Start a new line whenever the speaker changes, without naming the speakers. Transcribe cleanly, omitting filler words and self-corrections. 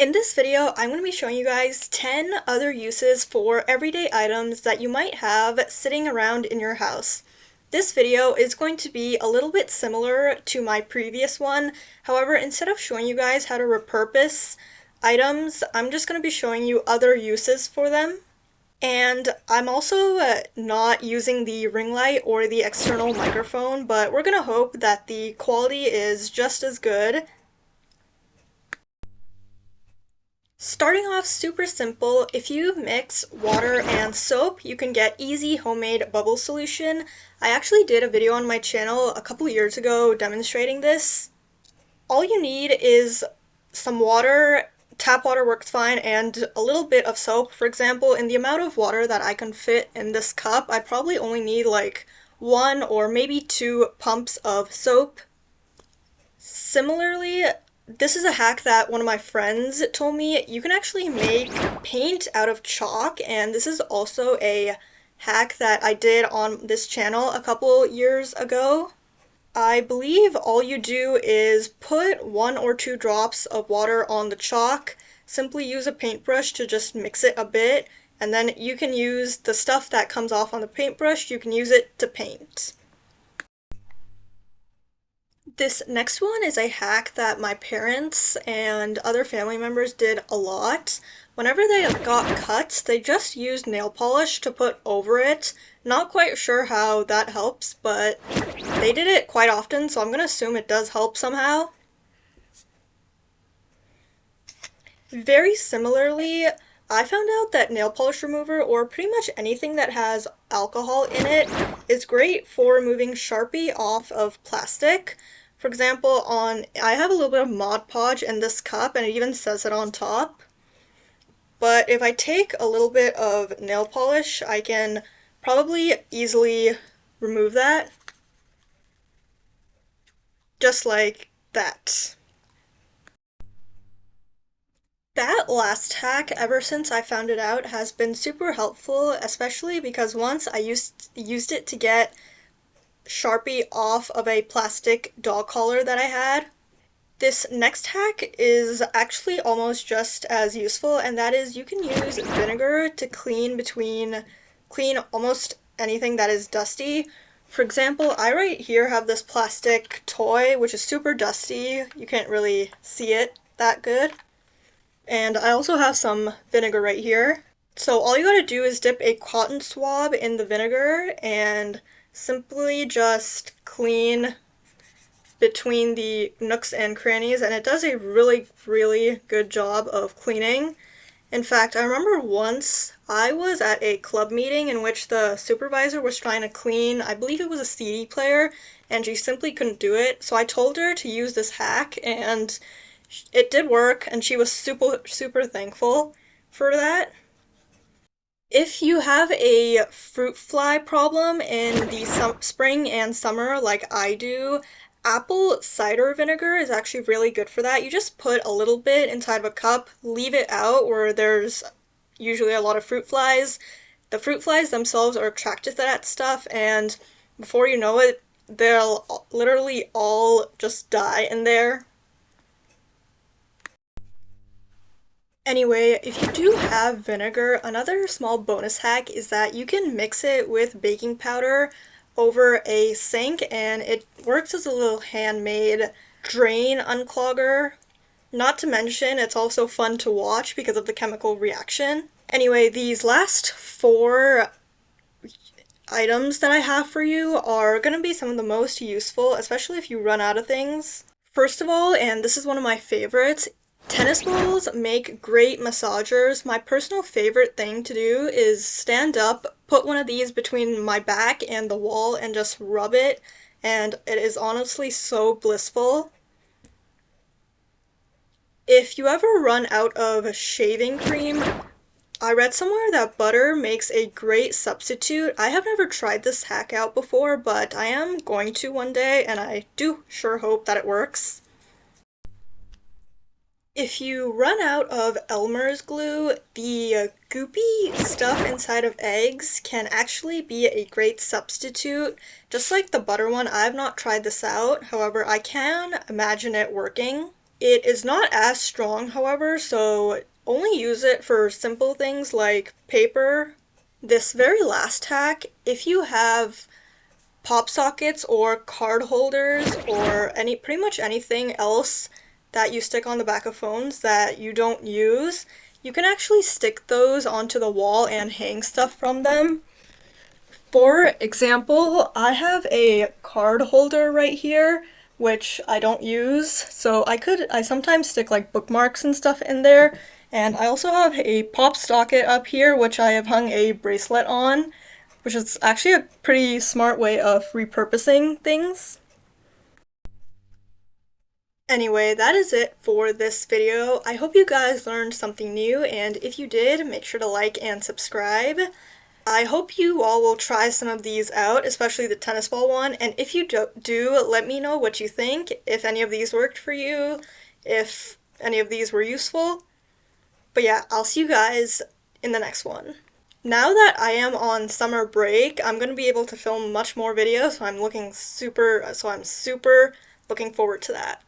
In this video, I'm going to be showing you guys 10 other uses for everyday items that you might have sitting around in your house. This video is going to be a little bit similar to my previous one. However, instead of showing you guys how to repurpose items, I'm just going to be showing you other uses for them. And I'm also not using the ring light or the external microphone, but we're going to hope that the quality is just as good. Starting off super simple, if you mix water and soap, you can get easy homemade bubble solution. I actually did a video on my channel a couple years ago demonstrating this. All you need is some water, tap water works fine, and a little bit of soap. For example, in the amount of water that I can fit in this cup, I probably only need like 1 or maybe 2 pumps of soap. Similarly, this is a hack that one of my friends told me. You can actually make paint out of chalk, and this is also a hack that I did on this channel a couple years ago. I believe all you do is put 1 or 2 drops of water on the chalk, simply use a paintbrush to just mix it a bit, and then you can use the stuff that comes off on the paintbrush, you can use it to paint. This next one is a hack that my parents and other family members did a lot. Whenever they got cuts, they just used nail polish to put over it. Not quite sure how that helps, but they did it quite often, so I'm gonna assume it does help somehow. Very similarly, I found out that nail polish remover, or pretty much anything that has alcohol in it, is great for removing Sharpie off of plastic. For example, I have a little bit of Mod Podge in this cup, and it even says it on top. But if I take a little bit of nail polish, I can probably easily remove that. Just like that. That last hack, ever since I found it out, has been super helpful, especially because once I used it to get Sharpie off of a plastic dog collar that I had. This next hack is actually almost just as useful, and that is you can use vinegar to clean almost anything that is dusty. For example, I right here have this plastic toy which is super dusty. You can't really see it that good. And I also have some vinegar right here. So all you gotta do is dip a cotton swab in the vinegar and simply just clean between the nooks and crannies, and it does a really good job of cleaning. In fact, I remember once I was at a club meeting in which the supervisor was trying to clean, I believe it was a CD player, and she simply couldn't do it, so I told her to use this hack, and it did work, and she was super thankful for that. If you have a fruit fly problem in the spring and summer like I do, apple cider vinegar is actually really good for that. You just put a little bit inside of a cup, leave it out where there's usually a lot of fruit flies. The fruit flies themselves are attracted to that stuff, and before you know it, they'll literally all just die in there. Anyway, if you do have vinegar, another small bonus hack is that you can mix it with baking powder over a sink, and it works as a little handmade drain unclogger. Not to mention, it's also fun to watch because of the chemical reaction. Anyway, these last 4 items that I have for you are going to be some of the most useful, especially if you run out of things. First of all, and this is one of my favorites, tennis balls make great massagers. My personal favorite thing to do is stand up, put one of these between my back and the wall, and just rub it, and it is honestly so blissful. If you ever run out of shaving cream, I read somewhere that butter makes a great substitute. I have never tried this hack out before, but I am going to one day, and I do sure hope that it works. If you run out of Elmer's glue, the goopy stuff inside of eggs can actually be a great substitute. Just like the butter one, I've not tried this out, however I can imagine it working. It is not as strong, however, so only use it for simple things like paper. This very last hack, if you have pop sockets or card holders or pretty much anything else that you stick on the back of phones that you don't use, you can actually stick those onto the wall and hang stuff from them. For example, I have a card holder right here, which I don't use, so I sometimes stick like bookmarks and stuff in there, and I also have a pop socket up here, which I have hung a bracelet on, which is actually a pretty smart way of repurposing things. Anyway, that is it for this video. I hope you guys learned something new, and if you did, make sure to like and subscribe. I hope you all will try some of these out, especially the tennis ball one, and if you do, let me know what you think, if any of these worked for you, if any of these were useful. But yeah, I'll see you guys in the next one. Now that I am on summer break, I'm going to be able to film much more videos, so I'm super looking forward to that.